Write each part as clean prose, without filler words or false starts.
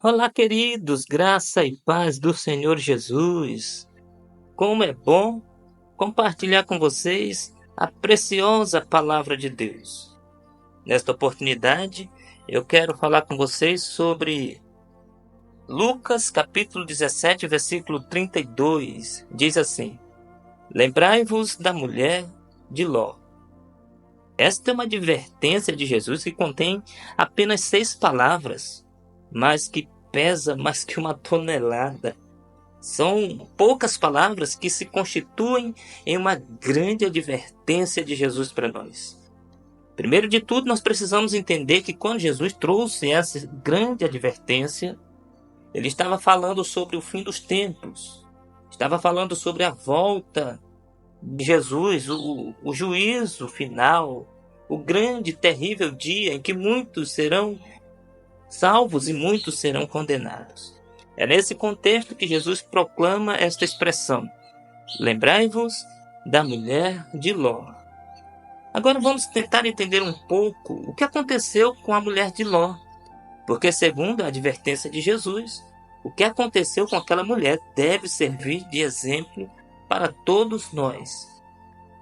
Olá, queridos, graça e paz do Senhor Jesus. Como é bom compartilhar com vocês a preciosa palavra de Deus. Nesta oportunidade, eu quero falar com vocês sobre Lucas, capítulo 17, versículo 32. Diz assim: Lembrai-vos da mulher de Ló. Esta é uma advertência de Jesus que contém apenas 6 palavras, mas que pesa mais que uma tonelada. São poucas palavras que se constituem em uma grande advertência de Jesus para nós. Primeiro de tudo, nós precisamos entender que quando Jesus trouxe essa grande advertência, ele estava falando sobre o fim dos tempos, estava falando sobre a volta de Jesus, o juízo final, o grande, terrível dia em que muitos serão salvos e muitos serão condenados. É nesse contexto que Jesus proclama esta expressão: Lembrai-vos da mulher de Ló. Agora vamos tentar entender um pouco o que aconteceu com a mulher de Ló, porque segundo a advertência de Jesus, o que aconteceu com aquela mulher deve servir de exemplo para todos nós.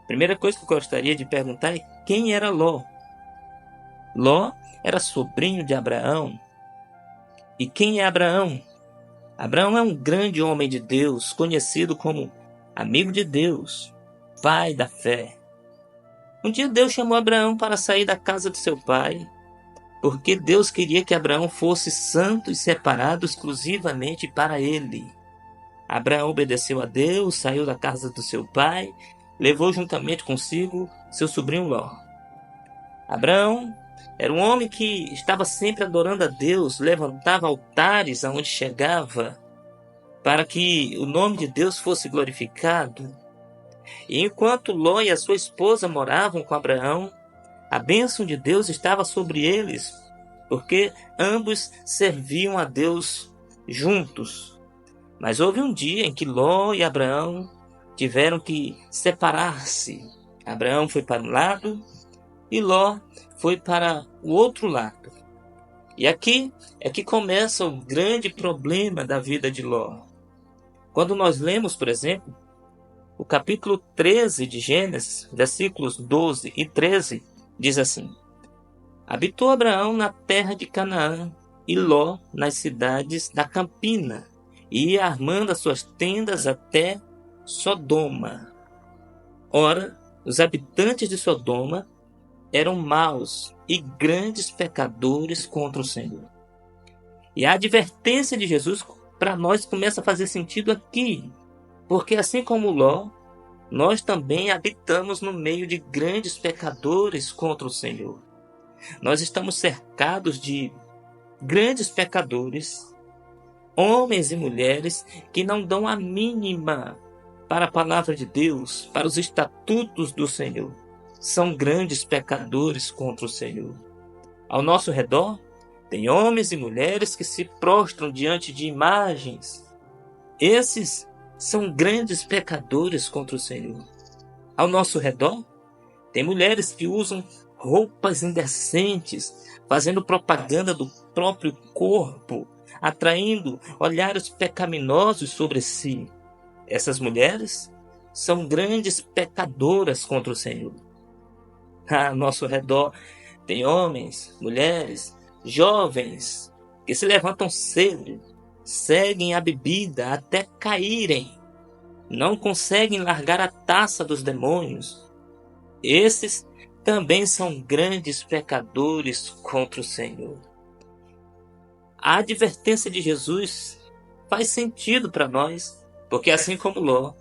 Primeira coisa que eu gostaria de perguntar é quem era Ló? Ló era sobrinho de Abraão. E quem é Abraão? Abraão é um grande homem de Deus, conhecido como amigo de Deus, pai da fé. Um dia Deus chamou Abraão para sair da casa de seu pai, porque Deus queria que Abraão fosse santo e separado exclusivamente para ele. Abraão obedeceu a Deus, saiu da casa do seu pai, levou juntamente consigo seu sobrinho Ló. Abraão era um homem que estava sempre adorando a Deus, levantava altares aonde chegava, para que o nome de Deus fosse glorificado. E enquanto Ló e a sua esposa moravam com Abraão, a bênção de Deus estava sobre eles, porque ambos serviam a Deus juntos. Mas houve um dia em que Ló e Abraão tiveram que separar-se. Abraão foi para um lado e Ló foi para o outro lado. E aqui é que começa o grande problema da vida de Ló. Quando nós lemos, por exemplo, o capítulo 13 de Gênesis, versículos 12 e 13, diz assim: Habitou Abraão na terra de Canaã e Ló nas cidades da Campina, e ia armando as suas tendas até Sodoma. Ora, os habitantes de Sodoma eram maus e grandes pecadores contra o Senhor. E a advertência de Jesus para nós começa a fazer sentido aqui, porque assim como Ló, nós também habitamos no meio de grandes pecadores contra o Senhor. Nós estamos cercados de grandes pecadores, homens e mulheres que não dão a mínima para a palavra de Deus, para os estatutos do Senhor. São grandes pecadores contra o Senhor. Ao nosso redor, tem homens e mulheres que se prostram diante de imagens. Esses são grandes pecadores contra o Senhor. Ao nosso redor, tem mulheres que usam roupas indecentes, fazendo propaganda do próprio corpo, atraindo olhares pecaminosos sobre si. Essas mulheres são grandes pecadoras contra o Senhor. Ao nosso redor tem homens, mulheres, jovens que se levantam cedo, seguem a bebida até caírem, não conseguem largar a taça dos demônios. Esses também são grandes pecadores contra o Senhor. A advertência de Jesus faz sentido para nós, porque assim como Ló,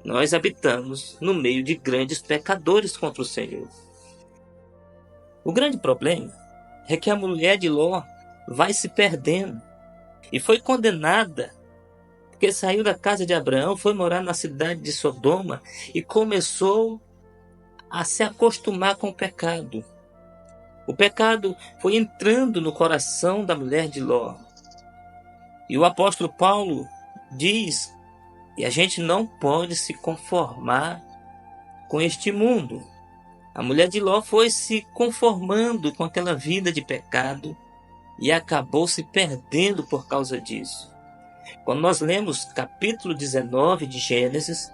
nós habitamos no meio de grandes pecadores contra o Senhor. O grande problema é que a mulher de Ló vai se perdendo e foi condenada porque saiu da casa de Abraão, foi morar na cidade de Sodoma e começou a se acostumar com o pecado. O pecado foi entrando no coração da mulher de Ló. E o apóstolo Paulo diz que a gente não pode se conformar com este mundo. A mulher de Ló foi se conformando com aquela vida de pecado e acabou se perdendo por causa disso. Quando nós lemos capítulo 19 de Gênesis,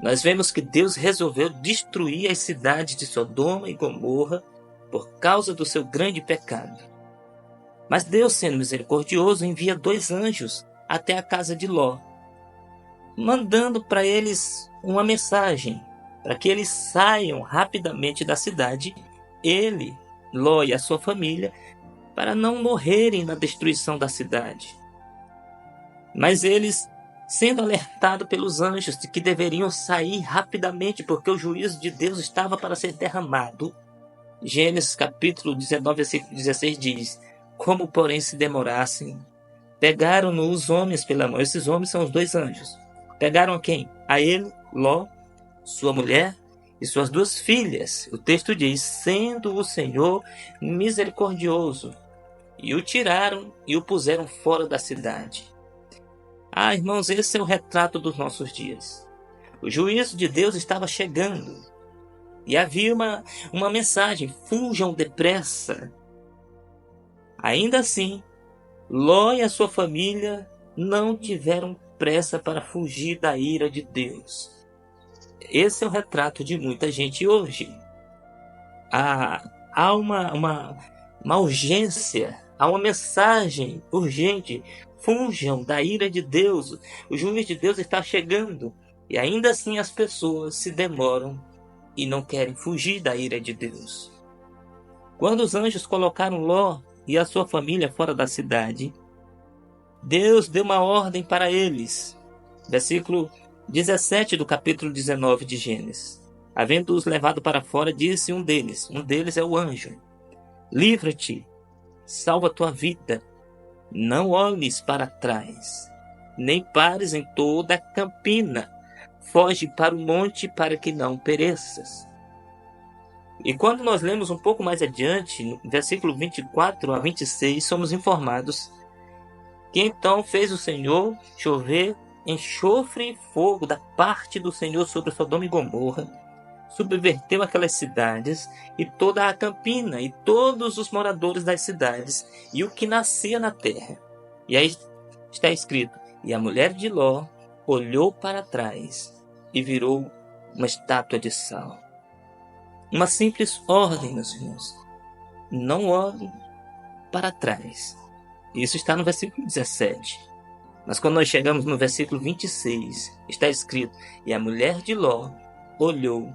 nós vemos que Deus resolveu destruir as cidades de Sodoma e Gomorra por causa do seu grande pecado. Mas Deus, sendo misericordioso, envia 2 anjos até a casa de Ló, mandando para eles uma mensagem, para que eles saiam rapidamente da cidade, ele, Ló e a sua família, para não morrerem na destruição da cidade. Mas eles, sendo alertados pelos anjos de que deveriam sair rapidamente, porque o juízo de Deus estava para ser derramado, Gênesis capítulo 19, versículo 16 diz: como porém se demorassem, pegaram-no os homens pela mão. Esses homens são os 2 anjos. Pegaram quem? A ele, Ló, sua mulher e suas 2 filhas. O texto diz: sendo o Senhor misericordioso, e o tiraram e o puseram fora da cidade. Irmãos, esse é o retrato dos nossos dias. O juízo de Deus estava chegando. E havia uma mensagem: fujam depressa. Ainda assim, Ló e a sua família não tiveram pressa para fugir da ira de Deus. Esse é o retrato de muita gente hoje. Há uma urgência, há uma mensagem urgente: fujam da ira de Deus, o juízo de Deus está chegando. E ainda assim as pessoas se demoram e não querem fugir da ira de Deus. Quando os anjos colocaram Ló e a sua família fora da cidade, Deus deu uma ordem para eles. Versículo 17 do capítulo 19 de Gênesis. Havendo-os levado para fora, disse um deles é o anjo: livra-te, salva tua vida, não olhes para trás, nem pares em toda a campina, foge para o monte para que não pereças. E quando nós lemos um pouco mais adiante, no versículo 24 a 26, somos informados que então fez o Senhor chover enxofre e fogo da parte do Senhor sobre Sodoma e Gomorra, subverteu aquelas cidades e toda a campina e todos os moradores das cidades e o que nascia na terra. E aí está escrito: e a mulher de Ló olhou para trás e virou uma estátua de sal. Uma simples ordem, meus irmãos: não olhe para trás. Isso está no versículo 17. Mas quando nós chegamos no versículo 26, está escrito: e a mulher de Ló olhou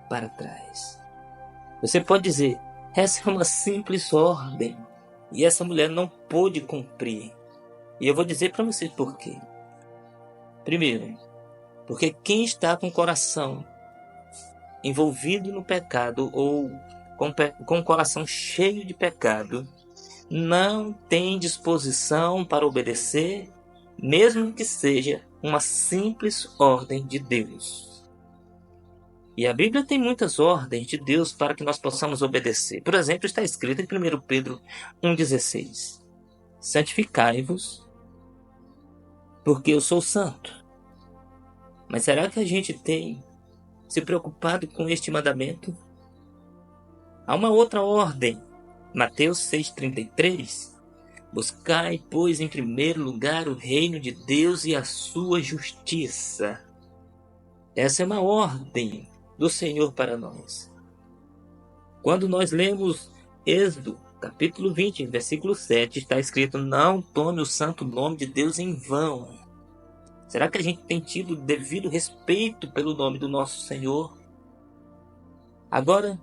para trás. Você pode dizer: essa é uma simples ordem e essa mulher não pôde cumprir. E eu vou dizer para vocês por quê. Primeiro, porque quem está com o coração envolvido no pecado ou com o coração cheio de pecado, não tem disposição para obedecer, mesmo que seja uma simples ordem de Deus. E a Bíblia tem muitas ordens de Deus para que nós possamos obedecer. Por exemplo, está escrito em 1 Pedro 1,16: santificai-vos, porque eu sou santo. Mas será que a gente tem se preocupado com este mandamento? Há uma outra ordem, Mateus 6,33: buscai, pois, em primeiro lugar o reino de Deus e a sua justiça. Essa é uma ordem do Senhor para nós. Quando nós lemos Êxodo, capítulo 20, versículo 7, está escrito: não tome o santo nome de Deus em vão. Será que a gente tem tido devido respeito pelo nome do nosso Senhor? Agora,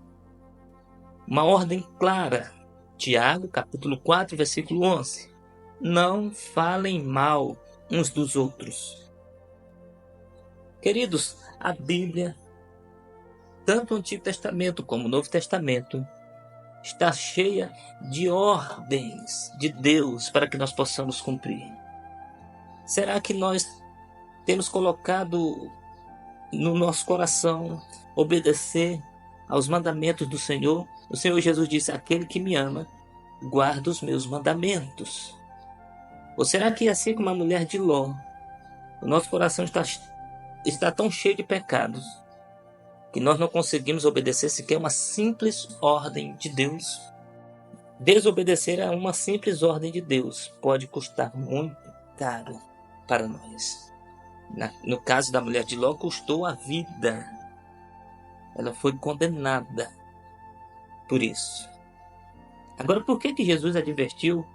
uma ordem clara. Tiago, capítulo 4, versículo 11. Não falem mal uns dos outros. Queridos, a Bíblia, tanto o Antigo Testamento como o Novo Testamento, está cheia de ordens de Deus para que nós possamos cumprir. Será que nós temos colocado no nosso coração obedecer aos mandamentos do Senhor? O Senhor Jesus disse: aquele que me ama, guarda os meus mandamentos. Ou será que, assim como a mulher de Ló, o nosso coração está tão cheio de pecados que nós não conseguimos obedecer sequer uma simples ordem de Deus? Desobedecer a uma simples ordem de Deus pode custar muito caro para nós. No caso da mulher de Ló, custou a vida. Ela foi condenada por isso. Agora, por que Jesus advertiu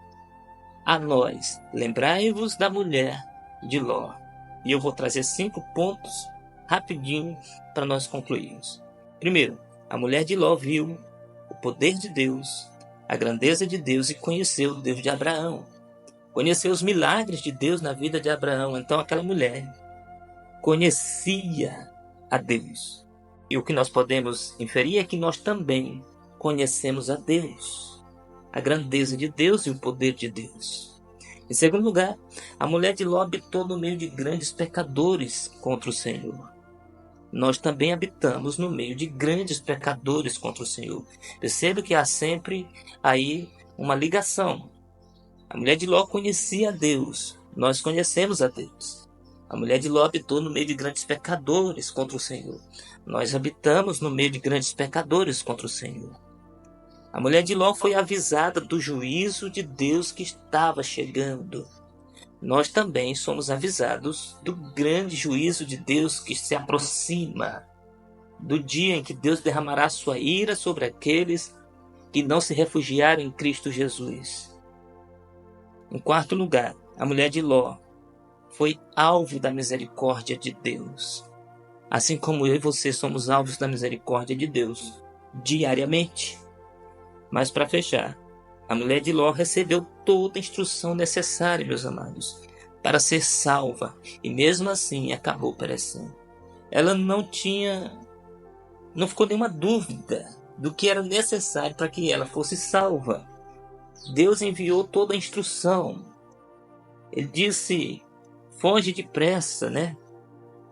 a nós? Lembrai-vos da mulher de Ló. E eu vou trazer 5 pontos rapidinho para nós concluirmos. Primeiro, a mulher de Ló viu o poder de Deus, a grandeza de Deus e conheceu o Deus de Abraão. Conheceu os milagres de Deus na vida de Abraão. Então aquela mulher conhecia a Deus. E o que nós podemos inferir é que nós também conhecemos a Deus, a grandeza de Deus e o poder de Deus. Em segundo lugar, a mulher de Ló habitou no meio de grandes pecadores contra o Senhor. Nós também habitamos no meio de grandes pecadores contra o Senhor. Perceba que há sempre aí uma ligação. A mulher de Ló conhecia a Deus. Nós conhecemos a Deus. A mulher de Ló habitou no meio de grandes pecadores contra o Senhor. Nós habitamos no meio de grandes pecadores contra o Senhor. A mulher de Ló foi avisada do juízo de Deus que estava chegando. Nós também somos avisados do grande juízo de Deus que se aproxima, do dia em que Deus derramará sua ira sobre aqueles que não se refugiaram em Cristo Jesus. Em quarto lugar, a mulher de Ló foi alvo da misericórdia de Deus. Assim como eu e você somos alvos da misericórdia de Deus diariamente. Mas para fechar, a mulher de Ló recebeu toda a instrução necessária, meus amados, para ser salva, e mesmo assim acabou perecendo. Ela não ficou nenhuma dúvida do que era necessário para que ela fosse salva. Deus enviou toda a instrução. Ele disse: foge depressa, né?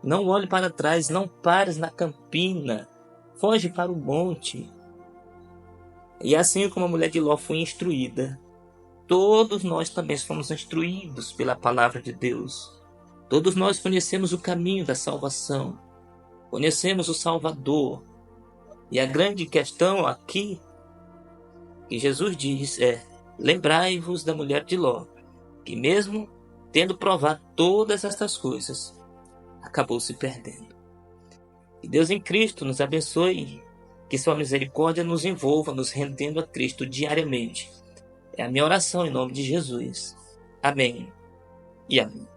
Não olhe para trás, não pares na campina, foge para o monte. E assim como a mulher de Ló foi instruída, todos nós também fomos instruídos pela palavra de Deus. Todos nós conhecemos o caminho da salvação, conhecemos o Salvador. E a grande questão aqui que Jesus diz é: lembrai-vos da mulher de Ló, que mesmo tendo provado todas estas coisas, acabou se perdendo. Que Deus em Cristo nos abençoe, que sua misericórdia nos envolva, nos rendendo a Cristo diariamente. É a minha oração em nome de Jesus. Amém e amém.